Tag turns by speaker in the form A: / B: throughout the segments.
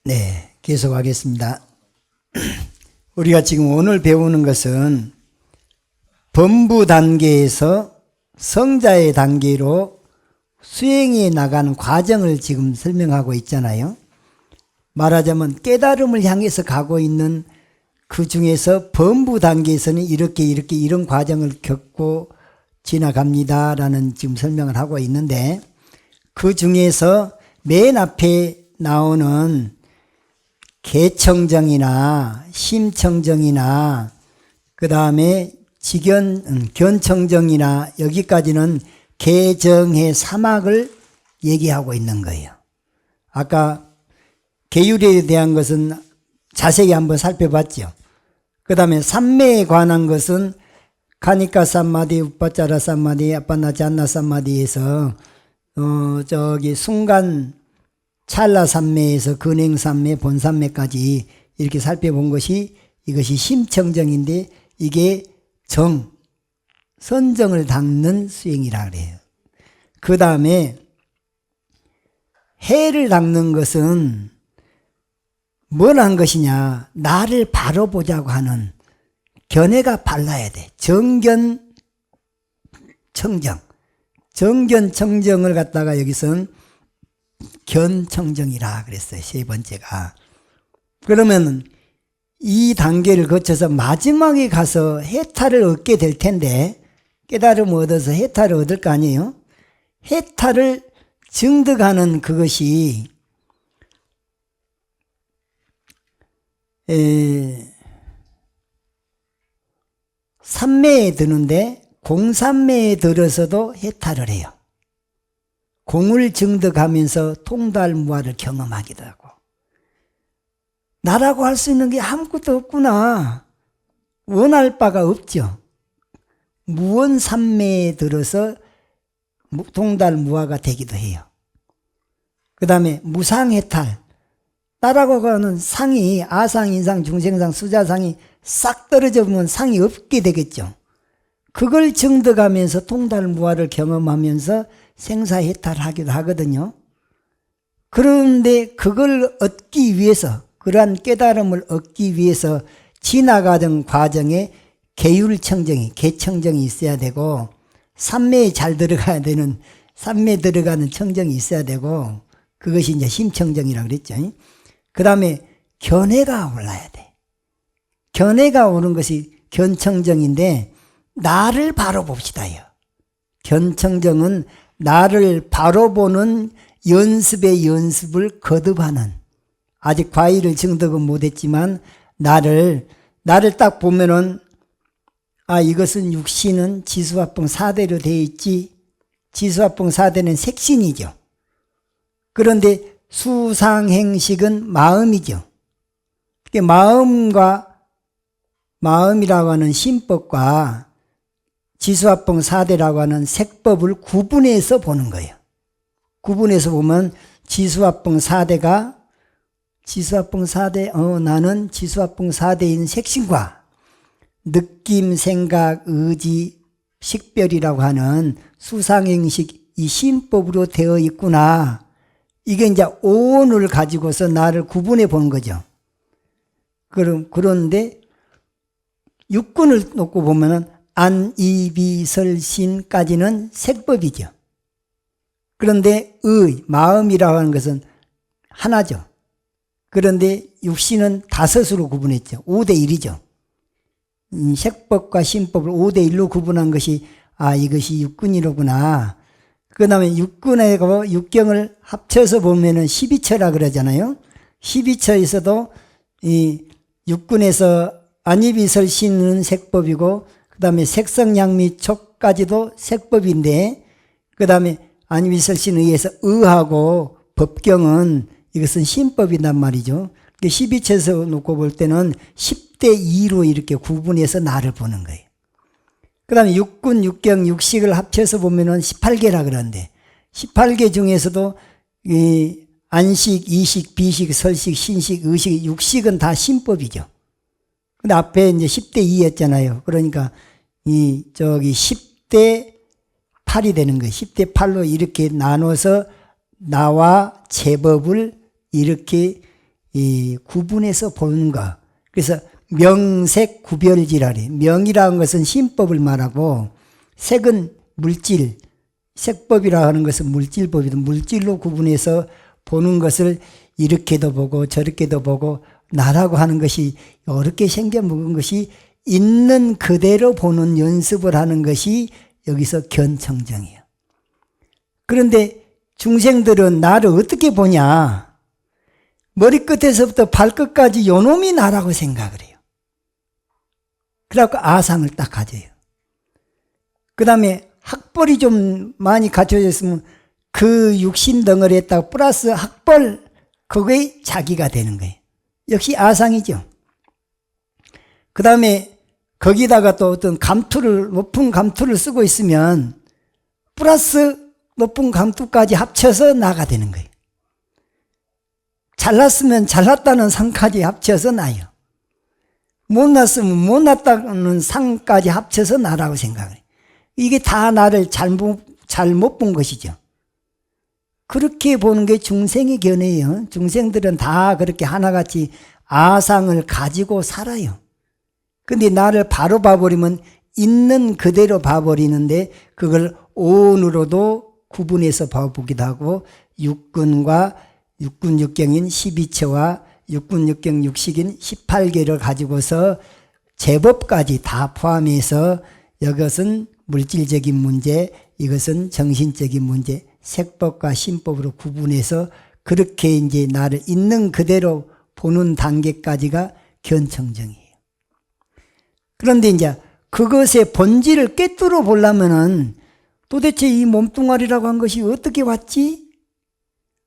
A: 네, 계속하겠습니다. 우리가 지금 오늘 배우는 것은 범부 단계에서 성자의 단계로 수행해 나가는 과정을 지금 설명하고 있잖아요. 말하자면 깨달음을 향해서 가고 있는 그 중에서 범부 단계에서는 이런 과정을 겪고 지나갑니다라는 지금 설명을 하고 있는데, 그 중에서 맨 앞에 나오는 개청정이나 심청정이나 그 다음에 견청정이나 여기까지는 개정의 사막을 얘기하고 있는 거예요. 아까 계율에 대한 것은 자세히 한번 살펴봤죠. 그 다음에 삼매에 관한 것은 가니까 삼마디, 우빠짜라 삼마디, 아빠나잔나 삼마디에서 순간 찰나 삼매에서 근행 삼매, 본 삼매까지 이렇게 살펴본 것이 이것이 심청정인데, 이게 선정을 닦는 수행이라 그래요. 그 다음에 해를 닦는 것은 뭘 한 것이냐, 나를 바로 보자고 하는 견해가 발라야 돼. 정견청정을 갖다가 여기서는 견청정이라 그랬어요. 세 번째가. 그러면 이 단계를 거쳐서 마지막에 가서 해탈을 얻게 될 텐데, 깨달음을 얻어서 해탈을 얻을 거 아니에요? 해탈을 증득하는 그것이 삼매에 드는데, 공삼매에 들어서도 해탈을 해요. 공을 증득하면서 통달무아를 경험하기도 하고, 나라고 할 수 있는 게 아무것도 없구나, 원할 바가 없죠. 무원삼매에 들어서 통달무아가 되기도 해요. 그 다음에 무상해탈, 나라고 하는 상이 아상, 인상, 중생상, 수자상이 싹 떨어져 보면 상이 없게 되겠죠. 그걸 증득하면서 통달무아를 경험하면서 생사해탈하기도 하거든요. 그런데 그걸 얻기 위해서, 그러한 깨달음을 얻기 위해서 지나가던 과정에 계율청정이, 개청정이 있어야 되고, 삼매에 잘 들어가야 되는, 삼매에 들어가는 청정이 있어야 되고, 그것이 이제 심청정이라고 그랬죠. 그 다음에 견해가 올라야 돼. 견해가 오는 것이 견청정인데, 나를 바로 봅시다요. 견청정은 나를 바로 보는 연습의 연습을 거듭하는, 아직 과일을 증득은 못했지만 나를 딱 보면은, 아, 이것은 육신은 지수화풍 4대로 되어 있지. 지수화풍 4대는 색신이죠. 그런데 수상행식은 마음이죠. 마음이라고 하는 심법과 지수화풍 4대라고 하는 색법을 구분해서 보는 거예요. 구분해서 보면 지수화풍 4대가 나는 지수화풍 4대인 색신과 느낌, 생각, 의지, 식별이라고 하는 수상행식, 이 심법으로 되어 있구나. 이게 이제 오온을 가지고서 나를 구분해 보는 거죠. 그런데 육군을 놓고 보면은 안, 이, 비, 설, 신까지는 색법이죠. 그런데 마음이라고 하는 것은 하나죠. 그런데 육신은 5으로 구분했죠. 5대1이죠. 색법과 신법을 5대1로 구분한 것이, 아, 이것이 육군이로구나. 그 다음에 육군하고 육경을 합쳐서 보면은 12처라 그러잖아요. 12처에서도 이 육군에서 안이비설신은 색법이고, 그 다음에 색성양미촉까지도 색법인데, 그 다음에 안이비설신 의해서 의하고 법경은 이것은 신법이란 말이죠. 12처에서 놓고 볼 때는 10대2로 이렇게 구분해서 나를 보는 거예요. 그 다음에 육군, 육경, 육식을 합쳐서 보면은 18개라 그러는데, 18개 중에서도 이 안식, 이식, 비식, 설식, 신식, 의식, 육식은 다 신법이죠. 근데 앞에 이제 10대2였잖아요. 그러니까 10대 8이 되는 거예요. 10대 8로 이렇게 나눠서 나와 제법을 이렇게 구분해서 보는 거. 그래서 명색 구별지라래. 명이라는 것은 신법을 말하고 색은 물질, 색법이라 하는 것은 물질법이다. 물질로 구분해서 보는 것을 이렇게도 보고 저렇게도 보고 나라고 하는 것이 이렇게 생겨먹은 것이 있는 그대로 보는 연습을 하는 것이 여기서 견청정이에요. 그런데 중생들은 나를 어떻게 보냐? 머리끝에서부터 발끝까지 요놈이 나라고 생각을 해요. 그래갖고 아상을 딱 가져요. 그 다음에 학벌이 좀 많이 갖춰져 있으면 그 육신 덩어리에다가 플러스 학벌, 그게 자기가 되는 거예요. 역시 아상이죠. 그 다음에 거기다가 또 어떤 감투를, 높은 감투를 쓰고 있으면 플러스 높은 감투까지 합쳐서 나가 되는 거예요. 잘났으면 잘났다는 상까지 합쳐서 나요. 못났으면 못났다는 상까지 합쳐서 나라고 생각해요. 이게 다 나를 잘못 본 것이죠. 그렇게 보는 게 중생의 견해예요. 중생들은 다 그렇게 하나같이 아상을 가지고 살아요. 근데 나를 바로 봐버리면 있는 그대로 봐버리는데 그걸 오온으로도 구분해서 봐보기도 하고 육근과 육근육경인 12처와 육근육경 육식인 18개를 가지고서 제법까지 다 포함해서 이것은 물질적인 문제, 이것은 정신적인 문제, 색법과 신법으로 구분해서 그렇게 이제 나를 있는 그대로 보는 단계까지가 견청정이에요. 그런데 이제 그것의 본질을 꿰뚫어 보려면은 도대체 이 몸뚱아리라고 한 것이 어떻게 왔지?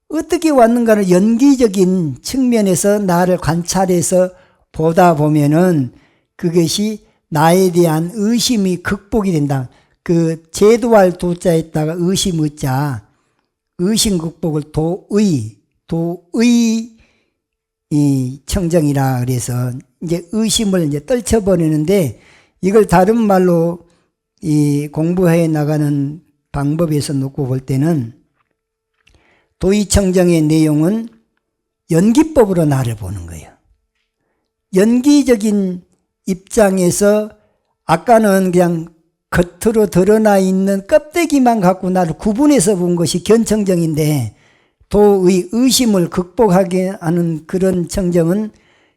A: 어떻게 왔는가를 연기적인 측면에서 나를 관찰해서 보다 보면은 그것이 나에 대한 의심이 극복이 된다. 그 제도할 도자에다가 의심 의자, 의심 극복을 도의 이 청정이라 그래서 이제 의심을 이제 떨쳐버리는데 이걸 다른 말로 이 공부해 나가는 방법에서 놓고 볼 때는 도의청정의 내용은 연기법으로 나를 보는 거예요. 연기적인 입장에서 아까는 그냥 겉으로 드러나 있는 껍데기만 갖고 나를 구분해서 본 것이 견청정인데 도의 의심을 극복하게 하는 그런 청정은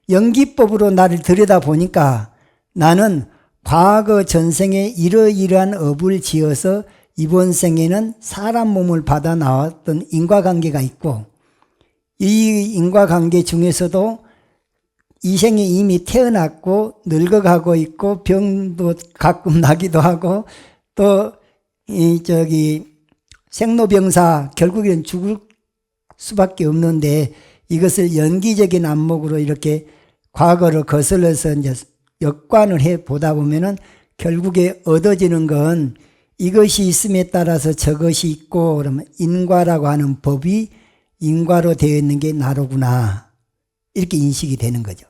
A: 연기법으로 나를 들여다보니까 나는 과거 전생에 이러이러한 업을 지어서 이번 생에는 사람 몸을 받아 나왔던 인과관계가 있고 이 인과관계 중에서도 이 생에 이미 태어났고 늙어가고 있고 병도 가끔 나기도 하고 또 생로병사 결국엔 죽을 수밖에 없는데 이것을 연기적인 안목으로 이렇게 과거를 거슬러서 이제 역관을 해 보다 보면은 결국에 얻어지는 건 이것이 있음에 따라서 저것이 있고 그러면 인과라고 하는 법이 인과로 되어 있는 게 나로구나 이렇게 인식이 되는 거죠.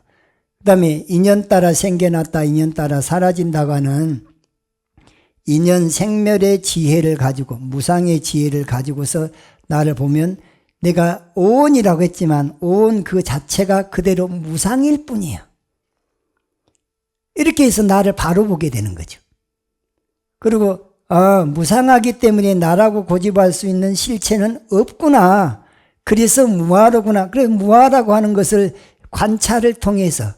A: 그 다음에 인연 따라 생겨났다 인연 따라 사라진다고 하는 인연 생멸의 지혜를 가지고 무상의 지혜를 가지고서 나를 보면 내가 오온이라고 했지만 오온 그 자체가 그대로 무상일 뿐이에요. 이렇게 해서 나를 바로 보게 되는 거죠. 그리고 무상하기 때문에 나라고 고집할 수 있는 실체는 없구나. 그래서 무아로구나. 그래서 무아라고 하는 것을 관찰을 통해서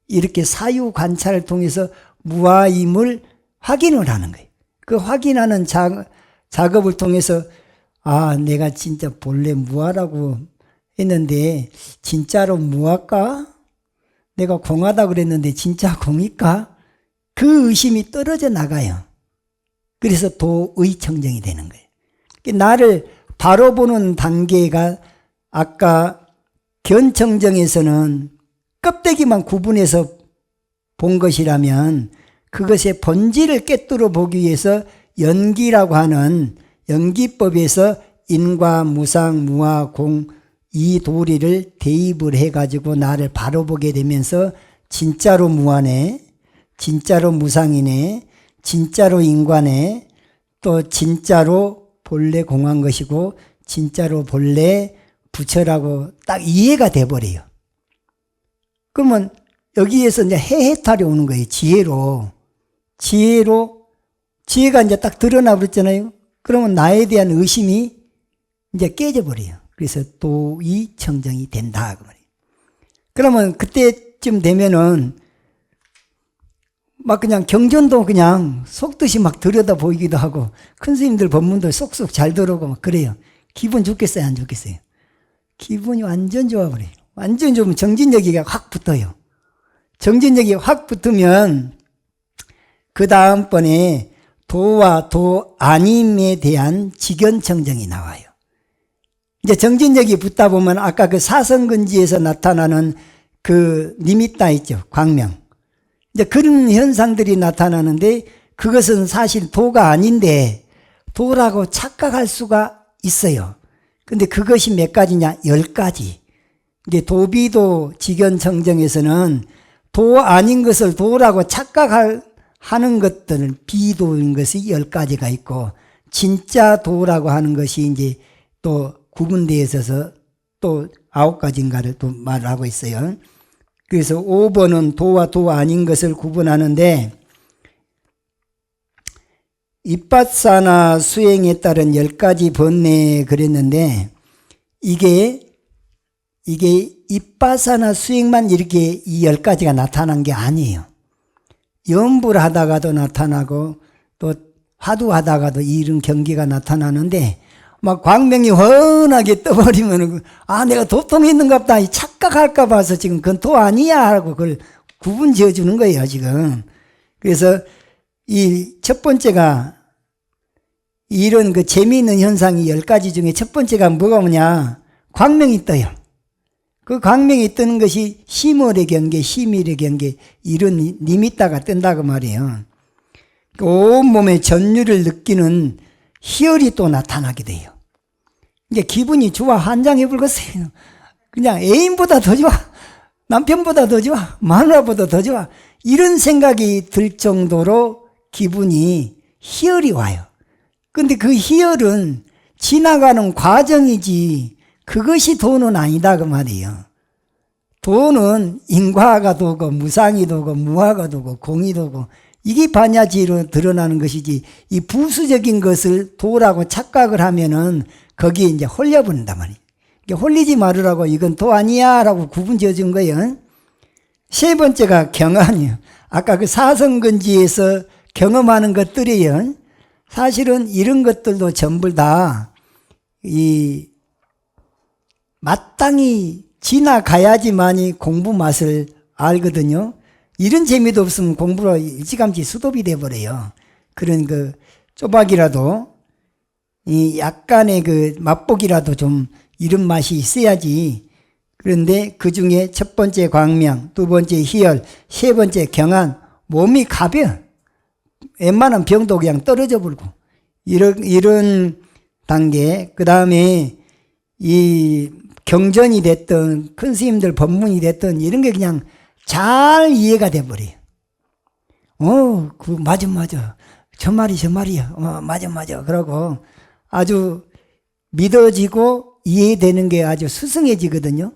A: 이렇게 사유 관찰을 통해서 무아임을 확인을 하는 거예요. 그 확인하는 작업을 통해서 내가 진짜 본래 무아라고 했는데 진짜로 무아일까? 내가 공하다 그랬는데 진짜 공일까? 그 의심이 떨어져 나가요. 그래서 도의청정이 되는 거예요. 나를 바로 보는 단계가 아까 견청정에서는 껍데기만 구분해서 본 것이라면 그것의 본질을 꿰뚫어 보기 위해서 연기라고 하는 연기법에서 인과, 무상, 무아, 공 이 도리를 대입을 해가지고 나를 바로 보게 되면서 진짜로 무아네, 진짜로 무상이네, 진짜로 인과네, 또 진짜로 본래 공한 것이고 진짜로 본래 부처라고 딱 이해가 돼버려요. 그러면 여기에서 이제 해해탈이 오는 거예요. 지혜가 이제 딱 드러나 버렸잖아요. 그러면 나에 대한 의심이 이제 깨져버려요. 그래서 도의 청정이 된다. 그 말이에요. 그러면 그때쯤 되면은 막 그냥 경전도 그냥 속뜻이 막 들여다 보이기도 하고 큰 스님들 법문도 쏙쏙 잘 들어오고 막 그래요. 기분 좋겠어요? 안 좋겠어요? 기분이 완전 좋아버려요. 완전 좋으면 정진력이 확 붙어요. 정진력이 확 붙으면 그 다음번에 도와 도 아님에 대한 직연청정이 나와요. 이제 정진력이 붙다 보면 아까 그 사성근지에서 나타나는 그 니미따 있죠. 광명. 이제 그런 현상들이 나타나는데 그것은 사실 도가 아닌데 도라고 착각할 수가 있어요. 근데 그것이 몇 가지냐? 10가지. 이게 도비도 직연청정에서는 도 아닌 것을 도라고 착각하는 것들은 비도인 것이 10가지가 있고 진짜 도라고 하는 것이 이제 또 구분되어 있어서 또 9가지인가를 또 말하고 있어요. 그래서 5번은 도와 도 아닌 것을 구분하는데 입바사나 수행에 따른 10가지 번뇌에 그랬는데 이게 입바사나 수행만 이렇게 이 10가지가 나타난 게 아니에요. 염불 하다가도 나타나고 또 화두하다가도 이런 경기가 나타나는데 막 광명이 훤하게 떠버리면 내가 도통이 있는갑다 착각할까 봐서 지금 그건 도 아니야 하고 그걸 구분 지어주는 거예요 지금. 그래서 이 첫 번째가 이런 그 재미있는 현상이 10가지 중에 첫 번째가 뭐냐? 광명이 떠요. 그 광명이 뜨는 것이 심월의 경계, 심일의 경계 이런 니미따가 뜬다고 말이에요. 온몸의 전율을 느끼는 희열이 또 나타나게 돼요. 이제 기분이 좋아. 한장해 불겠어요. 그냥 애인보다 더 좋아. 남편보다 더 좋아. 마누라보다 더 좋아. 이런 생각이 들 정도로 기분이 희열이 와요. 근데 그 희열은 지나가는 과정이지 그것이 도는 아니다 그 말이에요. 도는 인과가 도고 무상이 도고 무화가 도고 공이 도고 이게 반야지로 드러나는 것이지 이 부수적인 것을 도라고 착각을 하면은 거기에 이제 홀려버린단 말이에요. 홀리지 말으라고 이건 도 아니야 라고 구분 지어준 거예요. 세 번째가 경안이에요. 아까 그 사성근지에서 경험하는 것들이에요. 사실은 이런 것들도 전부 다 마땅히 지나가야지만이 공부 맛을 알거든요. 이런 재미도 없으면 공부로 일찌감치 수도비 돼버려요. 그런 그 쪼박이라도 이 약간의 그 맛보기라도 좀 이런 맛이 있어야지. 그런데 그 중에 첫 번째 광명, 두 번째 희열, 세 번째 경안, 몸이 가벼워. 웬만한 병도 그냥 떨어져 버리고 이런 단계. 그 다음에 이 경전이 됐든 큰 스님들 법문이 됐든 이런 게 그냥 잘 이해가 돼버려요. 맞아. 저 말이야. 맞아. 그러고 아주 믿어지고 이해되는 게 아주 수승해지거든요.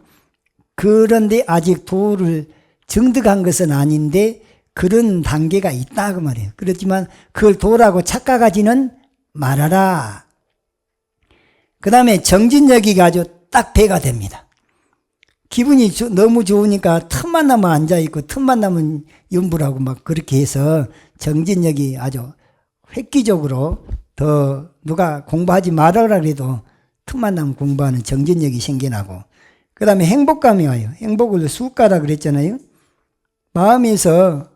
A: 그런데 아직 도를 정득한 것은 아닌데 그런 단계가 있다 그 말이에요. 그렇지만 그걸 도라고 착각하지는 말아라. 그 다음에 정진력이 아주 딱 배가 됩니다. 기분이 너무 좋으니까 틈만 나면 앉아있고 틈만 나면 염불하고 막 그렇게 해서 정진력이 아주 획기적으로 더 누가 공부하지 말아라 그래도 틈만 나면 공부하는 정진력이 생겨나고 그 다음에 행복감이 와요. 행복을 수가라 그랬잖아요. 마음에서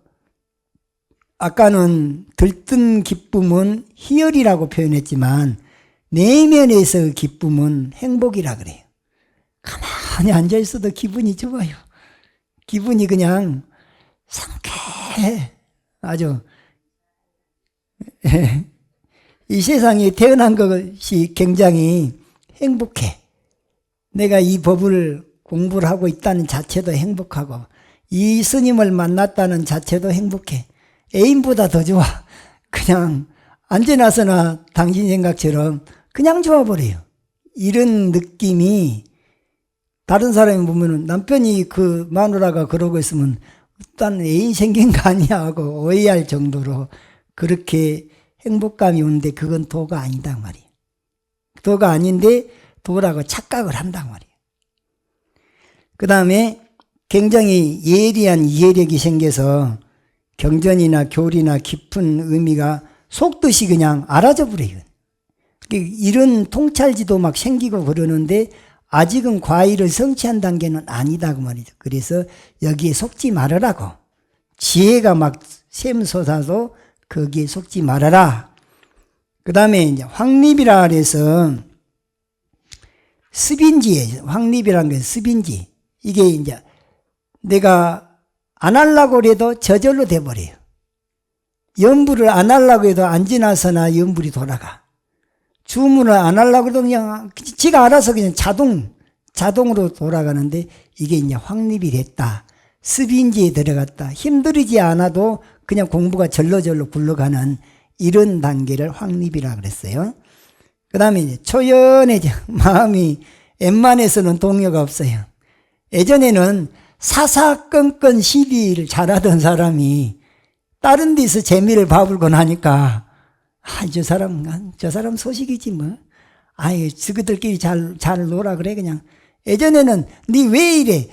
A: 아까는 들뜬 기쁨은 희열이라고 표현했지만 내면에서 기쁨은 행복이라 그래요. 가만히 앉아있어도 기분이 좋아요. 기분이 그냥 상쾌해. 아주 이 세상에 태어난 것이 굉장히 행복해. 내가 이 법을 공부를 하고 있다는 자체도 행복하고 이 스님을 만났다는 자체도 행복해. 애인보다 더 좋아. 그냥 언제나서나 당신 생각처럼 그냥 좋아버려요. 이런 느낌이 다른 사람이 보면은 남편이 그 마누라가 그러고 있으면 일단 애인 생긴 거 아니야 하고 오해할 정도로 그렇게 행복감이 오는데 그건 도가 아니다 말이에요. 도가 아닌데 도라고 착각을 한단 말이에요. 그 다음에 굉장히 예리한 이해력이 생겨서 경전이나 교리나 깊은 의미가 속뜻이 그냥 알아져 버려요. 이런 통찰지도 막 생기고 그러는데 아직은 과일을 성취한 단계는 아니다고 말이죠. 그래서 여기에 속지 말으라고. 지혜가 막 샘솟아도 거기에 속지 말아라. 그 다음에 이제 확립이라 그래서 습인지예요. 확립이라는 게 습인지. 이게 이제 내가 안 하려고 해도 저절로 돼버려요. 염불을 안 하려고 해도 안 지나서나 염불이 돌아가. 주문을 안 하려고 해도 그냥 지가 알아서 그냥 자동으로 돌아가는데 이게 이제 확립이 됐다. 습인지에 들어갔다. 힘들이지 않아도 그냥 공부가 절로절로 굴러가는 이런 단계를 확립이라 그랬어요. 그 다음에 이제 초연해져. 마음이 웬만해서는 동요가 없어요. 예전에는 사사건건 시비를 잘하던 사람이 다른 데서 재미를 봐불고 나니까 저 사람 소식이지 뭐. 아유, 저들끼리 잘 놀아 그래 그냥. 예전에는 니 왜 이래?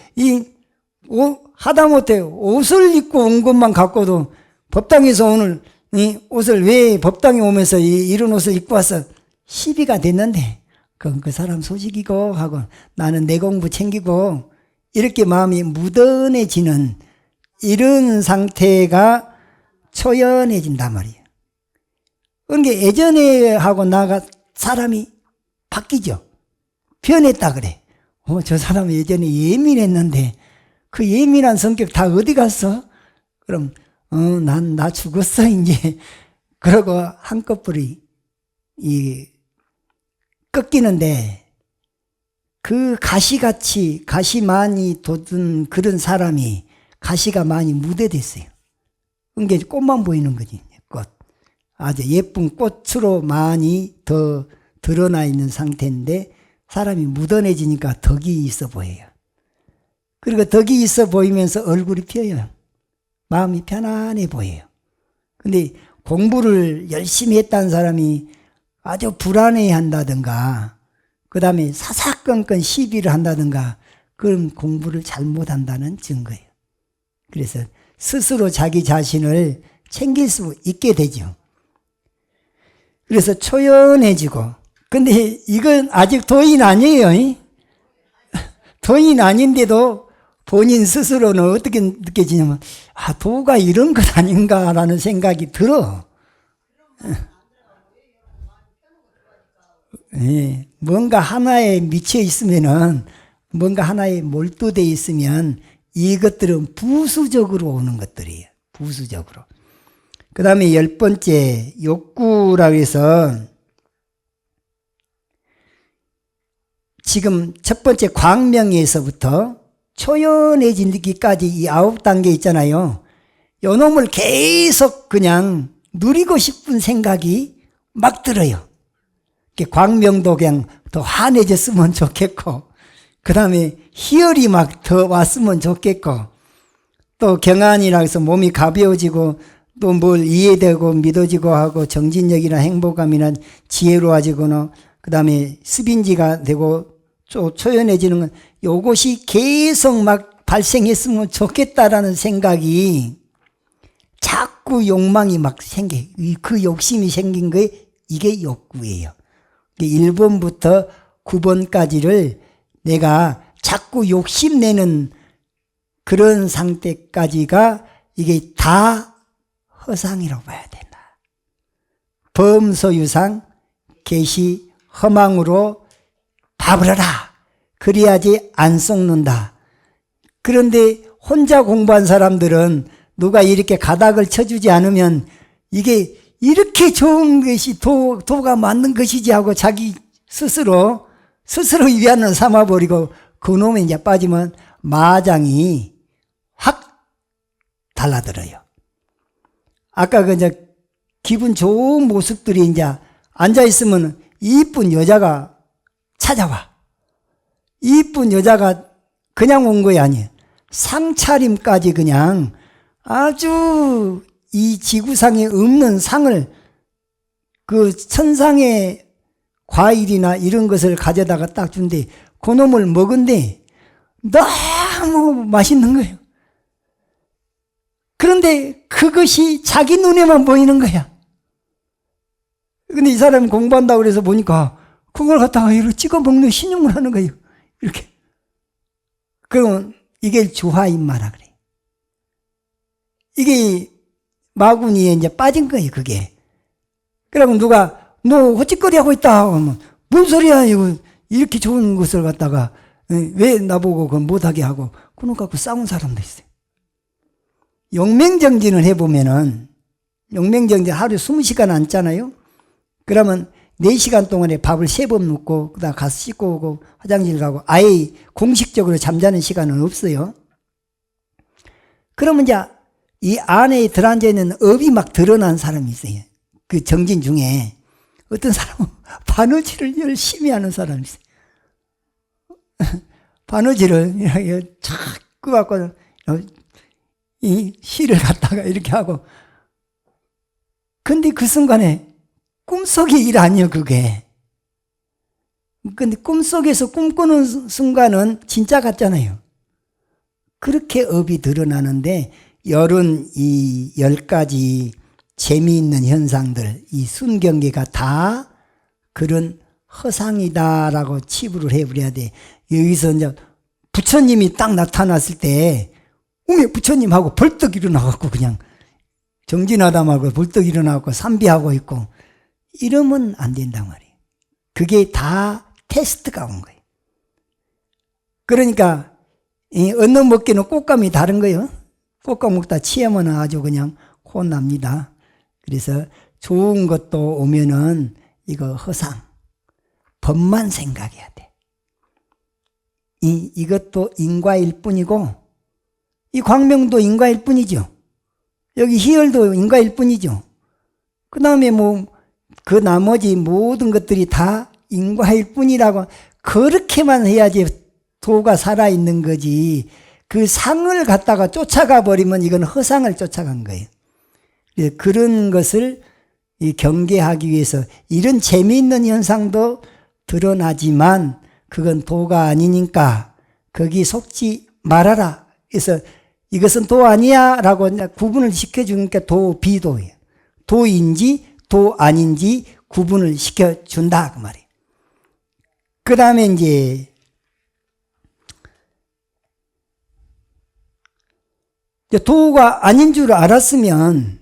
A: 하다못해 옷을 입고 온 것만 갖고도 법당에서 오늘 이 옷을 왜 법당에 오면서 이런 옷을 입고 와서 시비가 됐는데 그건 그 사람 소식이고 하고 나는 내 공부 챙기고 이렇게 마음이 무던해지는 이런 상태가 초연해진단 말이에요. 그러니까 예전에 하고 나가 사람이 바뀌죠. 변했다 그래. 저 사람 예전에 예민했는데 그 예민한 성격 다 어디 갔어? 그럼 나 죽었어 이제. 그러고 한꺼풀이 꺾이는데 그 가시 많이 돋은 그런 사람이 가시가 많이 무뎌됐어요. 그러니까 꽃만 보이는 거지. 꽃. 아주 예쁜 꽃으로 많이 더 드러나 있는 상태인데 사람이 묻어내지니까 덕이 있어 보여요. 그리고 덕이 있어 보이면서 얼굴이 펴요. 마음이 편안해 보여요. 근데 공부를 열심히 했다는 사람이 아주 불안해 한다든가 그 다음에 사사건건 시비를 한다든가 그럼 공부를 잘못한다는 증거예요. 그래서 스스로 자기 자신을 챙길 수 있게 되죠. 그래서 초연해지고 근데 이건 아직 도인 아니에요. 도인 아닌데도 본인 스스로는 어떻게 느껴지냐면 도가 이런 것 아닌가라는 생각이 들어. 네, 뭔가 하나에 미쳐 있으면은 뭔가 하나에 몰두되어 있으면 이것들은 부수적으로 오는 것들이에요. 부수적으로. 그 다음에 10번째 욕구라고 해서 지금 첫 번째 광명에서부터 초연해지기까지 이 9단계 있잖아요. 요 놈을 계속 그냥 누리고 싶은 생각이 막 들어요. 광명도 그냥 더 환해졌으면 좋겠고 그 다음에 희열이 막 더 왔으면 좋겠고 또 경안이라 해서 몸이 가벼워지고 또 뭘 이해되고 믿어지고 하고 정진력이나 행복감이나 지혜로워지거나 그 다음에 습인지가 되고 초연해지는 건 요것이 계속 막 발생했으면 좋겠다라는 생각이 자꾸 욕망이 막 생겨. 그 욕심이 생긴 게 이게 욕구예요. 1번부터 9번까지를 내가 자꾸 욕심내는 그런 상태까지가 이게 다 허상이라고 봐야 된다. 범소유상 계시 허망으로 봐버려라. 그래야지 안 썩는다. 그런데 혼자 공부한 사람들은 누가 이렇게 가닥을 쳐주지 않으면 이게 이렇게 좋은 것이 도가 맞는 것이지 하고 자기 스스로 위안을 삼아버리고 그놈에 이제 빠지면 마장이 확 달라들어요. 아까 이제 기분 좋은 모습들이 이제 앉아있으면 이쁜 여자가 찾아와. 이쁜 여자가 그냥 온 거야, 아니에요. 상차림까지 그냥 아주 이 지구상에 없는 상을 그 천상의 과일이나 이런 것을 가져다가 딱 준대. 그놈을 먹은데 너무 맛있는 거예요. 그런데 그것이 자기 눈에만 보이는 거야. 근데 이 사람이 공부한다고 그래서 보니까 그걸 갖다가 이렇게 찍어 먹는 신용을 하는 거예요. 이렇게. 그러면 이게 주화인마라 그래. 이게 마구니에 이제 빠진 거예요, 그게. 그러면 누가, 너 헛짓거리 하고 있다. 하면, 뭔 소리야, 이거. 이렇게 좋은 것을 갖다가, 왜 나보고 그걸 못하게 하고, 그놈 갖고 싸운 사람도 있어요. 용맹정진을 해보면은, 용맹정진 하루에 20시간 앉잖아요? 그러면 4시간 동안에 밥을 3번 먹고, 그다음 가서 씻고 오고, 화장실 가고, 아예 공식적으로 잠자는 시간은 없어요. 그러면 이제, 이 안에 들어앉아 있는 업이 막 드러난 사람이 있어요. 그 정진 중에. 어떤 사람은 바느질을 열심히 하는 사람이 있어요. 바느질을 자꾸 갖고, 이 실을 갖다가 이렇게 하고. 근데 그 순간에 꿈속의 일 아니에요, 그게. 근데 꿈속에서 꿈꾸는 순간은 진짜 같잖아요. 그렇게 업이 드러나는데, 열은 이 10가지 재미있는 현상들, 이 순경계가 다 그런 허상이다라고 치부를 해버려야 돼. 여기서 이제 부처님이 딱 나타났을 때, 부처님하고 벌떡 일어나갖고 그냥 정진하다 말고 벌떡 일어나갖고 삼비하고 있고, 이러면 안 된단 말이에요. 그게 다 테스트가 온 거예요. 그러니까, 이 얻는 먹기는 꽃감이 다른 거예요. 꽃감 먹다 취하면 아주 그냥 혼납니다. 그래서 좋은 것도 오면은 이거 허상, 법만 생각해야 돼. 이것도 인과일 뿐이고, 이 광명도 인과일 뿐이죠. 여기 희열도 인과일 뿐이죠. 그 다음에 그 나머지 모든 것들이 다 인과일 뿐이라고 그렇게만 해야지 도가 살아있는 거지. 그 상을 갖다가 쫓아가 버리면 이건 허상을 쫓아간 거예요. 그런 것을 경계하기 위해서 이런 재미있는 현상도 드러나지만 그건 도가 아니니까 거기 속지 말아라. 그래서 이것은 도 아니야 라고 구분을 시켜주니까 도, 비도예요. 도인지 도 아닌지 구분을 시켜준다 그 말이에요. 그 다음에 이제 도가 아닌 줄 알았으면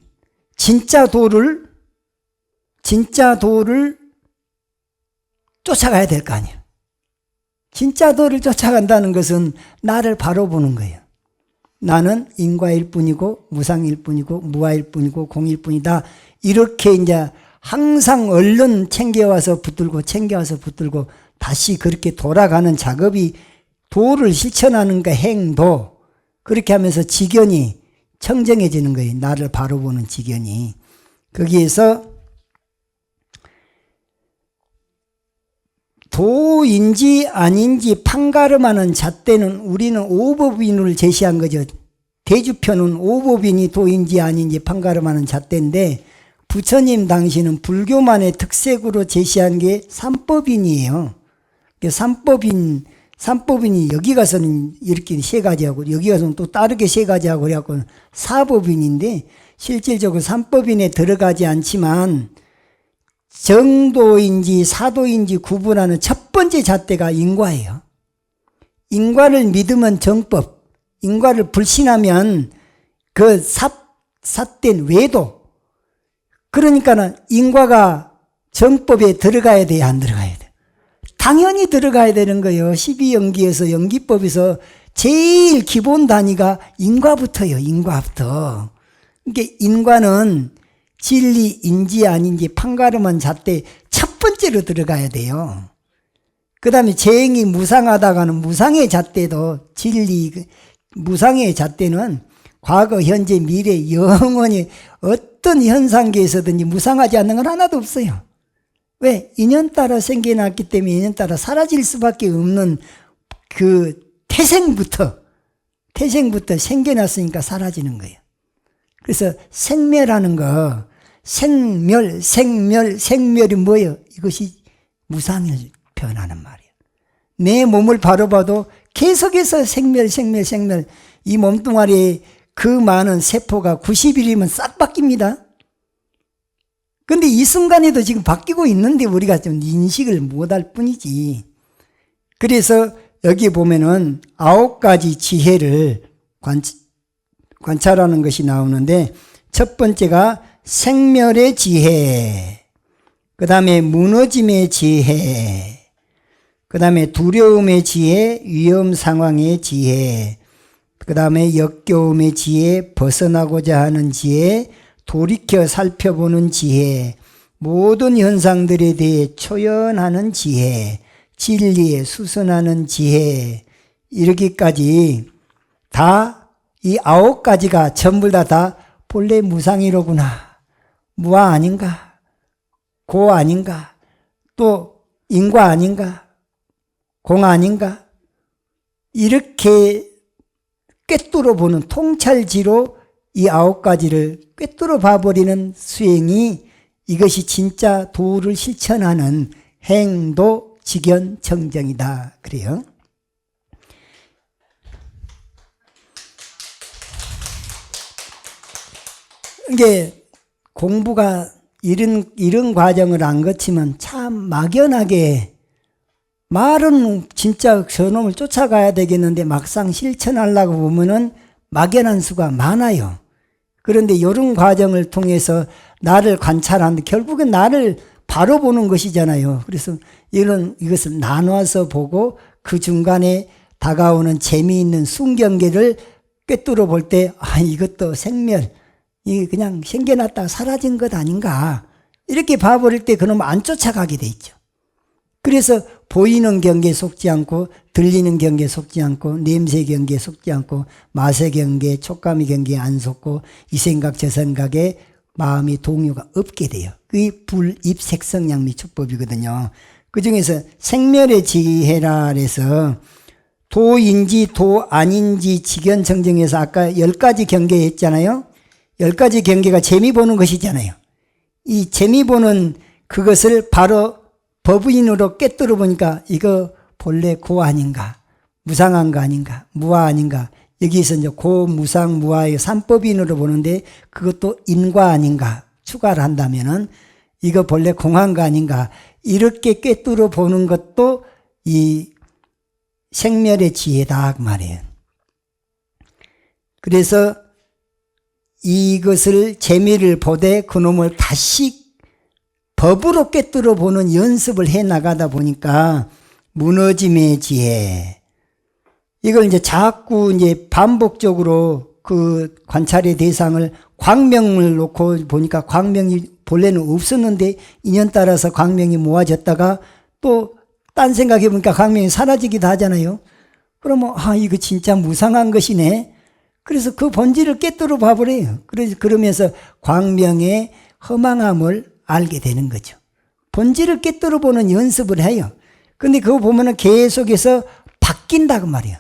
A: 진짜 도를 쫓아가야 될 거 아니에요. 진짜 도를 쫓아간다는 것은 나를 바로 보는 거예요. 나는 인과일 뿐이고 무상일 뿐이고 무아일 뿐이고 공일 뿐이다. 이렇게 이제 항상 얼른 챙겨와서 붙들고 다시 그렇게 돌아가는 작업이 도를 실천하는 그 행도. 그렇게 하면서 지견이 청정해지는 거예요. 나를 바로 보는 지견이. 거기에서 도인지 아닌지 판가름하는 잣대는 우리는 오법인을 제시한 거죠. 대주편은 오법인이 도인지 아닌지 판가름하는 잣대인데 부처님 당시는 불교만의 특색으로 제시한 게 삼법인이에요. 삼법인이 여기 가서는 이렇게 3가지하고 여기 가서는 또 다르게 3가지하고 그래갖고 사법인인데 실질적으로 삼법인에 들어가지 않지만 정도인지 사도인지 구분하는 첫 번째 잣대가 인과예요. 인과를 믿으면 정법, 인과를 불신하면 그 삿된 외도. 그러니까는 인과가 정법에 들어가야 돼요, 안 들어가야 돼? 당연히 들어가야 되는 거예요. 12연기에서 연기법에서 제일 기본 단위가 인과부터예요. 인과부터. 그러니까 인과는 진리인지 아닌지 판가름한 잣대 첫 번째로 들어가야 돼요. 그 다음에 재행이 무상하다가는 무상의 잣대도 무상의 잣대는 과거, 현재, 미래, 영원히 어떤 현상계에서든지 무상하지 않는 건 하나도 없어요. 왜? 인연 따라 생겨났기 때문에 인연 따라 사라질 수밖에 없는 그 태생부터 생겨났으니까 사라지는 거예요. 그래서 생멸하는 거, 생멸이 뭐예요? 이것이 무상을 표현하는 말이에요. 내 몸을 바로 봐도 계속해서 생멸. 이 몸뚱아리에 그 많은 세포가 90일이면 싹 바뀝니다. 근데 이 순간에도 지금 바뀌고 있는데 우리가 좀 인식을 못할 뿐이지. 그래서 여기 보면은 9가지 지혜를 관찰하는 것이 나오는데, 첫 번째가 생멸의 지혜, 그 다음에 무너짐의 지혜, 그 다음에 두려움의 지혜, 위험 상황의 지혜, 그 다음에 역겨움의 지혜, 벗어나고자 하는 지혜, 돌이켜 살펴보는 지혜, 모든 현상들에 대해 초연하는 지혜, 진리에 수선하는 지혜, 이렇게까지 다 이 9가지가 전부 다 본래 무상이로구나, 무아 아닌가, 고 아닌가, 또 인과 아닌가, 공 아닌가, 이렇게 꿰뚫어 보는 통찰지로 이 9가지를 꿰뚫어 봐버리는 수행이, 이것이 진짜 도를 실천하는 행도 직연 청정이다 그래요. 이게 공부가 이런 과정을 안 거치면 참 막연하게, 말은 진짜 저놈을 쫓아가야 되겠는데 막상 실천하려고 보면은 막연한 수가 많아요. 그런데 이런 과정을 통해서 나를 관찰하는데 결국은 나를 바로 보는 것이잖아요. 그래서 이것을 나눠서 보고 그 중간에 다가오는 재미있는 순경계를 꿰뚫어 볼 때, 이것도 생멸, 이게 그냥 생겨났다가 사라진 것 아닌가, 이렇게 봐버릴 때 그놈 안 쫓아가게 돼 있죠. 그래서 보이는 경계에 속지 않고, 들리는 경계에 속지 않고, 냄새 경계에 속지 않고, 맛의 경계, 촉감의 경계에 안 속고, 이 생각 저 생각에 마음이 동요가 없게 돼요. 그게 불입색성양미축법이거든요. 그 중에서 생멸의 지혜라 해서 도인지 도 아닌지 직연청정해서 아까 10가지 경계 했잖아요. 10가지 경계가 재미 보는 것이잖아요. 이 재미 보는 그것을 바로 법인으로 꿰뚫어 보니까 이거 본래 고 아닌가, 무상한 거 아닌가, 무아 아닌가, 여기서 이제 고, 무상, 무아의 3법인으로 보는데 그것도 인과 아닌가 추가를 한다면은 이거 본래 공한 거 아닌가, 이렇게 꿰뚫어 보는 것도 이 생멸의 지혜다 그 말이에요. 그래서 이것을 재미를 보되 그놈을 다시 법으로 꿰뚫어 보는 연습을 해 나가다 보니까 무너짐의 지혜, 이걸 이제 자꾸 이제 반복적으로 그 관찰의 대상을 광명을 놓고 보니까 광명이 본래는 없었는데 인연 따라서 광명이 모아졌다가 또 딴 생각해 보니까 광명이 사라지기도 하잖아요. 그러면 이거 진짜 무상한 것이네. 그래서 그 본질을 꿰뚫어 봐버려요. 그러면서 광명의 허망함을 알게 되는 거죠. 본질을 꿰뚫어 보는 연습을 해요. 근데 그거 보면은 계속해서 바뀐다고 말이에요.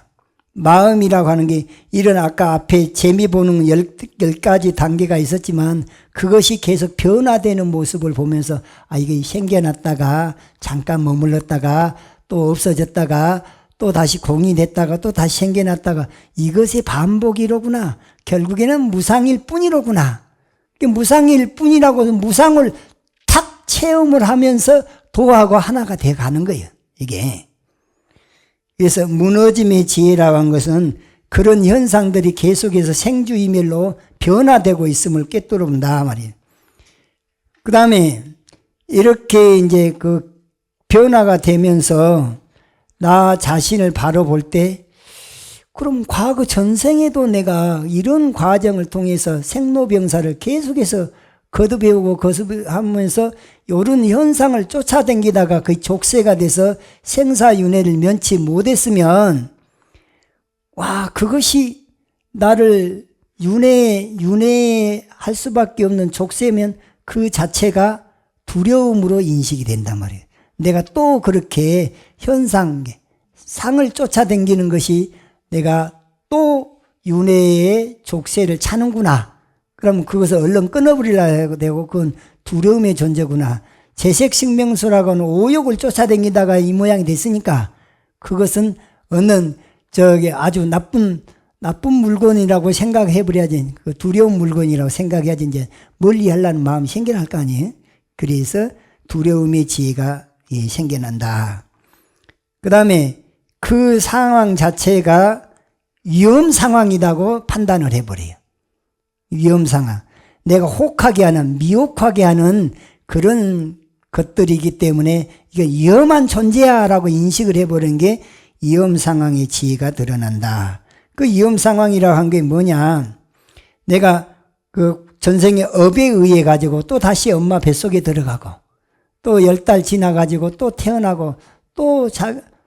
A: 마음이라고 하는 게 이런 아까 앞에 재미 보는 10가지 단계가 있었지만 그것이 계속 변화되는 모습을 보면서 이게 생겨났다가 잠깐 머물렀다가 또 없어졌다가 또 다시 공이 됐다가 또 다시 생겨났다가 이것의 반복이로구나. 결국에는 무상일 뿐이로구나. 무상일 뿐이라고 무상을 탁 체험을 하면서 도하고 하나가 돼가는 거예요. 이게. 그래서 무너짐의 지혜라고 한 것은 그런 현상들이 계속해서 생주이멸로 변화되고 있음을 꿰뚫어 본다 말이에요. 그 다음에 이렇게 이제 그 변화가 되면서 나 자신을 바로 볼 때, 그럼 과거 전생에도 내가 이런 과정을 통해서 생로병사를 계속해서 거듭해오고 거듭하면서 이런 현상을 쫓아다니다가 그 족쇄가 돼서 생사윤회를 면치 못했으면, 그것이 나를 윤회할 수밖에 없는 족쇄면 그 자체가 두려움으로 인식이 된단 말이에요. 내가 또 그렇게 상을 쫓아다니는 것이 내가 또 윤회의 족쇄를 차는구나. 그러면 그것을 얼른 끊어버리려고 되고 그건 두려움의 존재구나. 재색식명수라고는 오욕을 쫓아다니다가 이 모양이 됐으니까 그것은 어느 아주 나쁜 물건이라고 생각해버려야지. 그 두려운 물건이라고 생각해야지 이제 멀리 하려는 마음이 생겨날 거 아니에요. 그래서 두려움의 지혜가 생겨난다. 그 다음에 그 상황 자체가 위험 상황이라고 판단을 해버려요. 위험 상황. 내가 혹하게 하는, 미혹하게 하는 그런 것들이기 때문에 이게 위험한 존재야라고 인식을 해버리는 게 위험 상황의 지혜가 드러난다. 그 위험 상황이라고 한 게 뭐냐. 내가 그 전생의 업에 의해 가지고 또 다시 엄마 뱃속에 들어가고 또 10달 지나가지고 또 태어나고 또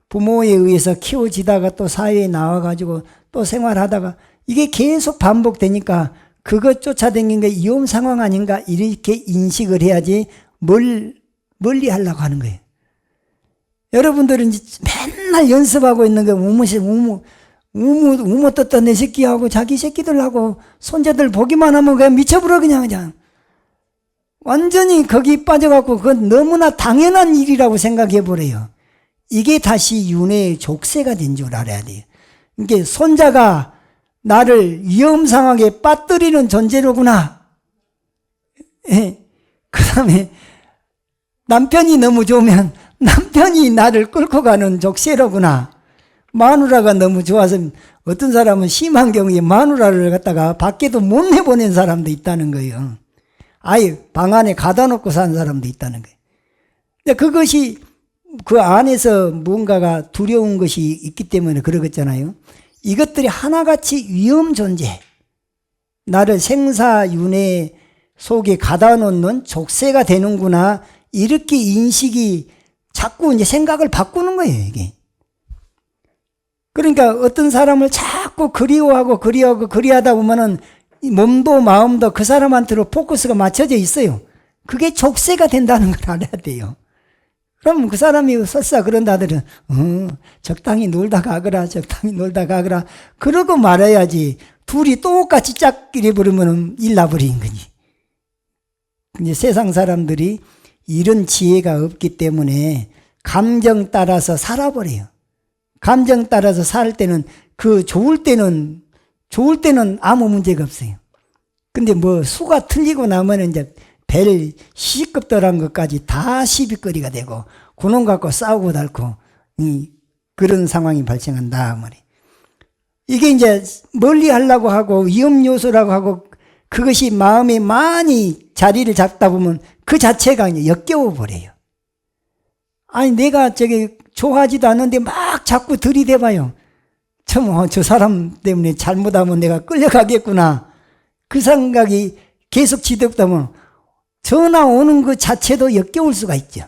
A: 부모에 의해서 키워지다가 또 사회에 나와가지고 또 생활하다가 이게 계속 반복되니까 그것 쫓아다니는 게 위험 상황 아닌가 이렇게 인식을 해야지 멀리 하려고 하는 거예요. 여러분들은 맨날 연습하고 있는 게 우모 떴다 내 새끼하고 자기 새끼들하고 손자들 보기만 하면 그냥 미쳐버려 그냥 완전히 거기 빠져갖고 그건 너무나 당연한 일이라고 생각해버려요. 이게 다시 윤회의 족쇄가 된 줄 알아야 돼요. 그러니까 손자가 나를 위험 상황에 빠뜨리는 존재로구나. 그 다음에 남편이 너무 좋으면 남편이 나를 끌고 가는 족쇄로구나. 마누라가 너무 좋아서 어떤 사람은 심한 경우에 마누라를 갖다가 밖에도 못 내보낸 사람도 있다는 거예요. 아예 방 안에 가다 놓고 산 사람도 있다는 거예요. 근데 그것이 그 안에서 뭔가가 두려운 것이 있기 때문에 그러겠잖아요. 이것들이 하나같이 위험 존재, 나를 생사윤회 속에 가다 놓는 족쇄가 되는구나 이렇게 인식이 자꾸 이제 생각을 바꾸는 거예요. 이게. 그러니까 어떤 사람을 자꾸 그리워하다 보면은 몸도 마음도 그 사람한테로 포커스가 맞춰져 있어요. 그게 족쇄가 된다는 걸 알아야 돼요. 그럼 그 사람이 설사 그런다들은 적당히 놀다 가거라 그러고 말아야지. 둘이 똑같이 짝끼리 부르면 일 나버린 거지. 근데 세상 사람들이 이런 지혜가 없기 때문에 감정 따라서 살아버려요. 감정 따라서 살 때는 좋을 때는 아무 문제가 없어요. 근데 뭐 수가 틀리고 나면 이제 벨 시급도란 것까지 다 시비거리가 되고 그놈 갖고 싸우고 닳고 그런 상황이 발생한다 말이에요. 이게 이제 멀리 하려고 하고 위험 요소라고 하고 그것이 마음에 많이 자리를 잡다 보면 그 자체가 이제 역겨워 버려요. 아니 내가 좋아하지도 않는데 막 자꾸 들이대봐요. 저 사람 때문에 잘못하면 내가 끌려가겠구나. 그 생각이 계속 지속되면 전화 오는 것 자체도 역겨울 수가 있죠.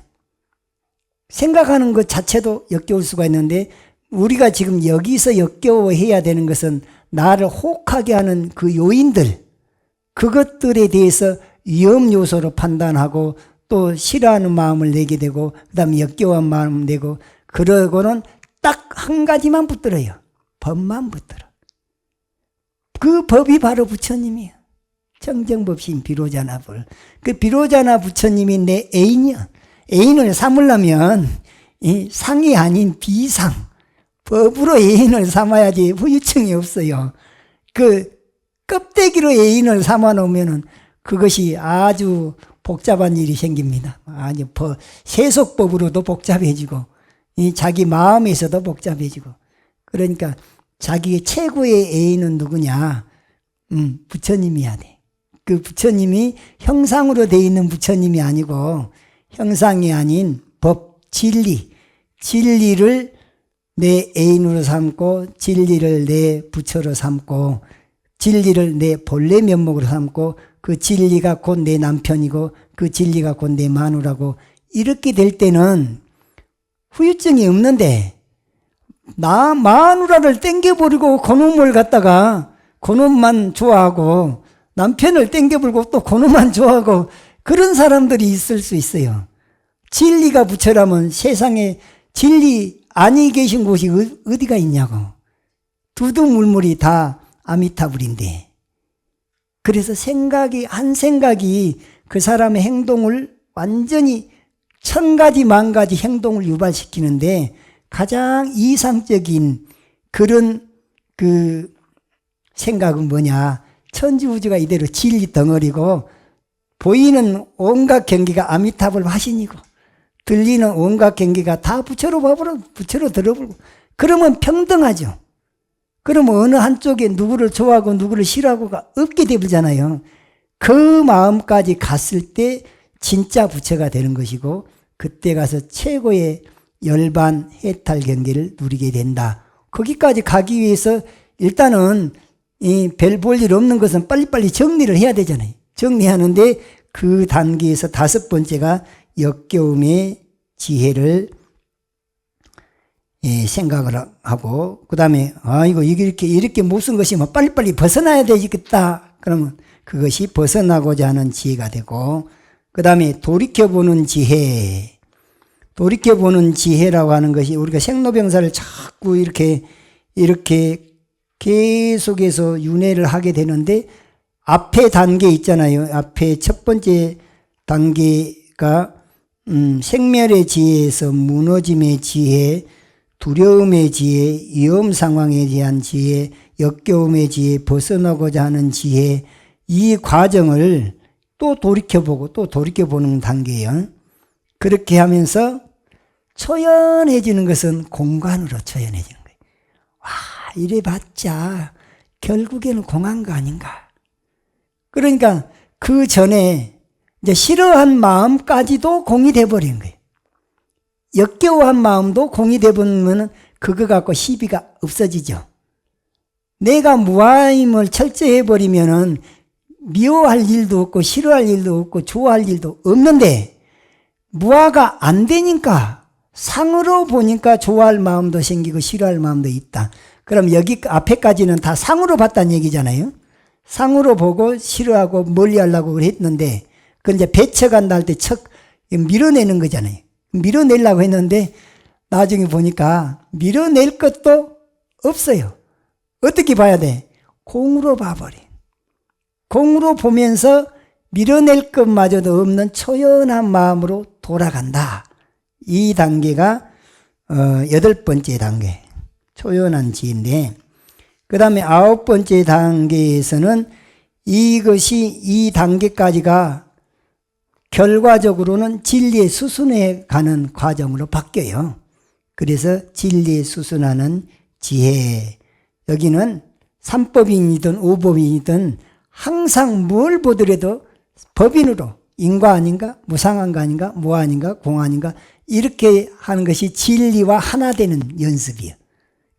A: 생각하는 것 자체도 역겨울 수가 있는데 우리가 지금 여기서 역겨워해야 되는 것은 나를 혹하게 하는 그 요인들, 그것들에 대해서 위험 요소로 판단하고 또 싫어하는 마음을 내게 되고 그 다음에 역겨워한 마음을 내고 그러고는 딱 한 가지만 붙들어요. 법만 붙들어. 그 법이 바로 부처님이에요. 청정법신 비로자나불. 그 비로자나 부처님이 내 애인이야. 애인을 삼으려면 이 상이 아닌 비상. 법으로 애인을 삼아야지 후유증이 없어요. 그 껍데기로 애인을 삼아 놓으면은 그것이 아주 복잡한 일이 생깁니다. 아주 세속법으로도 복잡해지고 이 자기 마음에서도 복잡해지고 그러니까 자기의 최고의 애인은 누구냐? 부처님이야 돼. 그 부처님이 형상으로 되어 있는 부처님이 아니고 형상이 아닌 법, 진리를 내 애인으로 삼고 진리를 내 부처로 삼고 진리를 내 본래 면목으로 삼고 그 진리가 곧 내 남편이고 그 진리가 곧 내 마누라고 이렇게 될 때는 후유증이 없는데 나 마누라를 땡겨버리고 그놈을 갖다가 그놈만 좋아하고 남편을 땡겨불고 또 그놈만 좋아하고 그런 사람들이 있을 수 있어요. 진리가 부처라면 세상에 진리 아니 계신 곳이 어디가 있냐고. 두두물물이 다 아미타불인데. 그래서 한 생각이 그 사람의 행동을 완전히 1000가지 만가지 행동을 유발시키는데 가장 이상적인 그런 그 생각은 뭐냐. 천지우주가 이대로 진리 덩어리고 보이는 온갖 경계가 아미타불 화신이고 들리는 온갖 경계가 다 부처로 봐버려 부처로 들어버리고 그러면 평등하죠. 그러면 어느 한쪽에 누구를 좋아하고 누구를 싫어하고가 없게 되잖아요. 그 마음까지 갔을 때 진짜 부처가 되는 것이고 그때 가서 최고의 열반 해탈 경계를 누리게 된다. 거기까지 가기 위해서 일단은 이 별 볼 일 없는 것은 빨리빨리 정리를 해야 되잖아요. 정리하는데 그 단계에서 5번째가 역겨움의 지혜를 생각을 하고 그 다음에 이거 이렇게 못 쓴 것이 뭐 빨리빨리 벗어나야 되겠다. 그러면 그것이 벗어나고자 하는 지혜가 되고 그 다음에 돌이켜보는 지혜. 돌이켜보는 지혜라고 하는 것이 우리가 생로병사를 자꾸 이렇게 계속해서 윤회를 하게 되는데 앞에 단계 있잖아요. 앞에 첫 번째 단계가 생멸의 지혜에서 무너짐의 지혜, 두려움의 지혜, 위험 상황에 대한 지혜, 역겨움의 지혜, 벗어나고자 하는 지혜, 이 과정을 또 돌이켜보는 단계예요. 그렇게 하면서 초연해지는 것은 공간으로 초연해지는 거예요. 와, 이래봤자 결국에는 공한 거 아닌가. 그러니까 그 전에 이제 싫어한 마음까지도 공이 돼버리는 거예요. 역겨워한 마음도 공이 돼버리면 그거 갖고 시비가 없어지죠. 내가 무아임을 철저해버리면은 미워할 일도 없고 싫어할 일도 없고 좋아할 일도 없는데 무아가 안 되니까 상으로 보니까 좋아할 마음도 생기고 싫어할 마음도 있다. 그럼 여기 앞에까지는 다 상으로 봤다는 얘기잖아요. 상으로 보고 싫어하고 멀리하려고 했는데 그건 이제 배쳐간다 할 때 척 밀어내는 거잖아요. 밀어내려고 했는데 나중에 보니까 밀어낼 것도 없어요. 어떻게 봐야 돼? 공으로 봐버려. 공으로 보면서 밀어낼 것마저도 없는 초연한 마음으로 돌아간다. 이 단계가 8번째 단계 초연한 지인데 그 다음에 9번째 단계에서는 이 단계까지가 결과적으로는 진리의 수순에 가는 과정으로 바뀌어요. 그래서 진리의 수순하는 지혜. 여기는 3법인이든 5법인이든 항상 뭘 보더라도 법인으로 인과 아닌가, 무상한가 아닌가, 무아 아닌가, 공 아닌가 이렇게 하는 것이 진리와 하나 되는 연습이에요.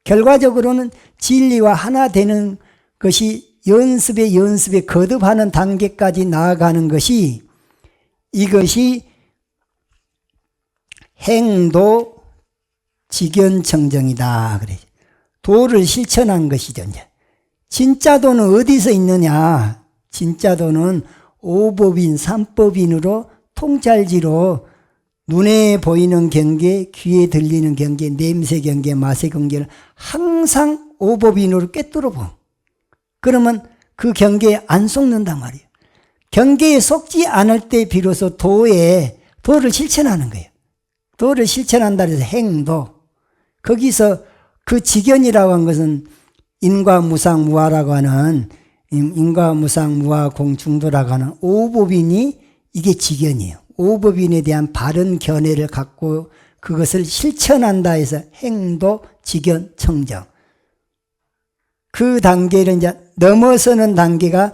A: 결과적으로는 진리와 하나 되는 것이 연습에 거듭하는 단계까지 나아가는 것이 이것이 행도 직연청정이다. 그래. 도를 실천한 것이죠. 이제. 진짜 도는 어디서 있느냐? 진짜 도는 5법인, 3법인으로 통찰지로 눈에 보이는 경계, 귀에 들리는 경계, 냄새 경계, 맛의 경계를 항상 5법인으로 꿰뚫어 보. 그러면 그 경계에 안 속는단 말이에요. 경계에 속지 않을 때 비로소 도를 실천하는 거예요. 도를 실천한다 해서 행도. 거기서 그 직연이라고 한 것은 인과 무상 무아라고 하는 인과 무상 무아 공중도라고 하는 5법인이 이게 직연이에요. 5법인에 대한 바른 견해를 갖고 그것을 실천한다 해서 행도 직연 청정. 그 단계를 이제 넘어서는 단계가